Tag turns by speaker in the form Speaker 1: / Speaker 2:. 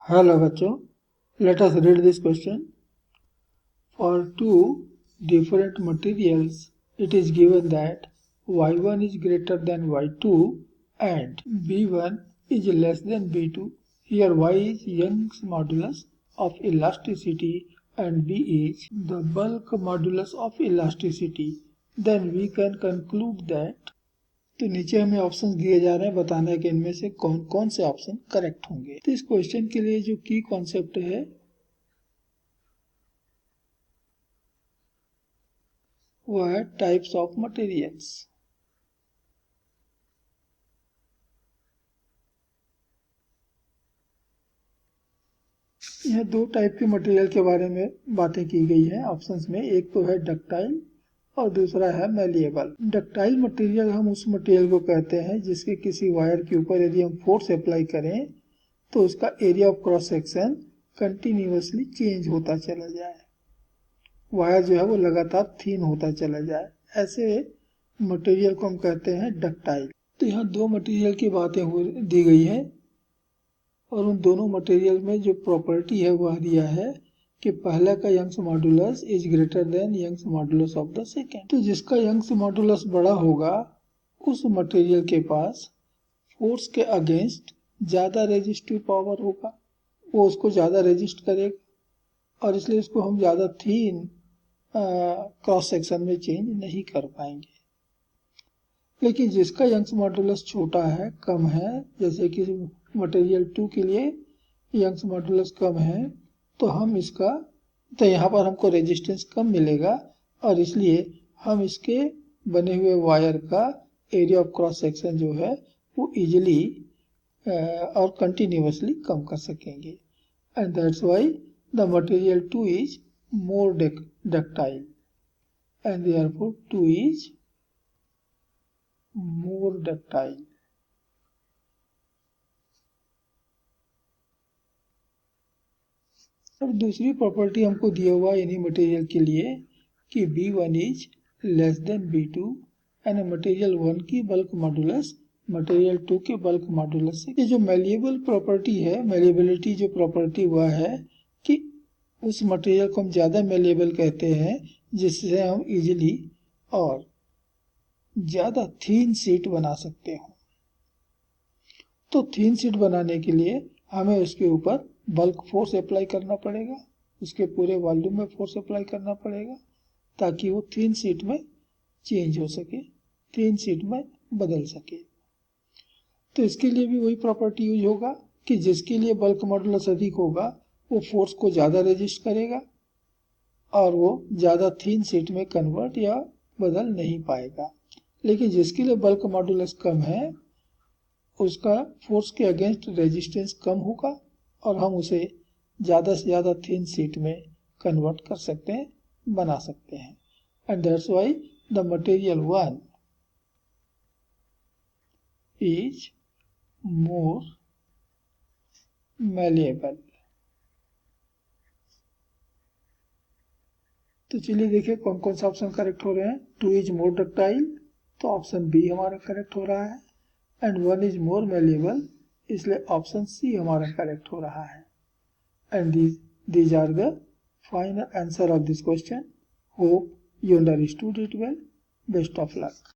Speaker 1: Hello बच्चों, let us read this question. For two different materials, it is given that y1 is greater than y2 and b1 is less than b2. Here y is Young's modulus of elasticity and b is the bulk modulus of elasticity. Then we can conclude that. तो नीचे हमें options दिए जा रहे हैं, बताना है कि इनमें से कौन कौन से ऑप्शन करेक्ट होंगे। तो इस क्वेश्चन के लिए जो की कॉन्सेप्ट है वो है टाइप्स ऑफ मटेरियल्स। यह दो टाइप के मटेरियल के बारे में बातें की गई हैं ऑप्शंस में। एक तो है डक्टाइल और दूसरा है मैलिएबल। डक्टाइल मटेरियल हम उस मटेरियल को कहते हैं जिसके किसी वायर के ऊपर यदि हम फोर्स अप्लाई करें तो उसका area of cross section continuously change होता चला जाए, वायर जो है वो लगातार थिन होता चला जाए, ऐसे मटेरियल को हम कहते हैं डक्टाइल। तो यहाँ दो मटेरियल की बातें दी गई है और उन दोनों मटेरियल में जो प्रॉपर्टी है वह दिया है कि पहला का Young's modulus is greater than Young's modulus of the second. तो जिसका यंग्स मॉडुलस बड़ा होगा उस मटेरियल के पास फोर्स के अगेंस्ट ज़्यादा रेजिस्टिव पावर होगा, वो उसको ज़्यादा रेजिस्ट करेगा और इसलिए इसको हम ज़्यादा थीन क्रॉस सेक्शन में चेंज नहीं कर पाएंगे। लेकिन जिसका यंग्स मॉडुलस छोटा है, कम है, जैसे कि मटेरियल 2 के लिए यंग्स मॉडुलस कम है, तो हम इसका तो यहाँ पर हमको रेजिस्टेंस कम मिलेगा और इसलिए हम इसके बने हुए वायर का एरिया ऑफ क्रॉस सेक्शन जो है वो इजीली और कंटिन्यूअसली कम कर सकेंगे। And that's why the material 2 is more ductile and therefore 2 is more ductile. अब दूसरी प्रॉपर्टी हमको दिया हुआ इन्हीं मटेरियल के लिए कि B1 is less than B2 and material 1 की बल्क मॉडुलस मटेरियल 2 के बल्क मॉडुलस से। ये जो मैलिएबल प्रॉपर्टी है, मैलिएबिलिटी जो प्रॉपर्टी हुआ है कि उस मटेरियल को हम ज़्यादा मैलिएबल कहते हैं जिससे हम इजीली और ज़्यादा थीन शीट बना सकते हो। तो थीन शीट बनाने के लिए हमें उसके ऊपर बल्क फोर्स अप्लाई करना पड़ेगा, उसके पूरे वॉल्यूम में फोर्स अप्लाई करना पड़ेगा ताकि वो थीन शीट में चेंज हो सके, थीन शीट में बदल सके। तो इसके लिए भी वही प्रॉपर्टी यूज होगा कि जिसके लिए बल्क मॉडुलस अधिक होगा वो फोर्स को ज़्यादा रेजिस्ट करेगा और वो ज़्यादा थीन शीट में कन्वर्ट या बदल नहीं पाएगा। लेकिन जिसके लिए बल्क मॉडुलस कम है उसका फोर्स के अगेंस्ट रेजिस्टेंस कम होगा और हम उसे ज़्यादा से ज़्यादा थिन शीट में कन्वर्ट कर सकते हैं, बना सकते हैं। And that's why the material 1 is more malleable. तो चलिए देखिए कौन कौन सा ऑप्शन करेक्ट हो रहे हैं। 2 इज मोर डक्टाइल, तो ऑप्शन बी हमारा करेक्ट हो रहा है। एंड 1 इज मोर मैलिएबल, इसलिए ऑप्शन सी हमारा करेक्ट हो रहा है। And these are the final answer of this question. Hope you understood it well. Best of luck.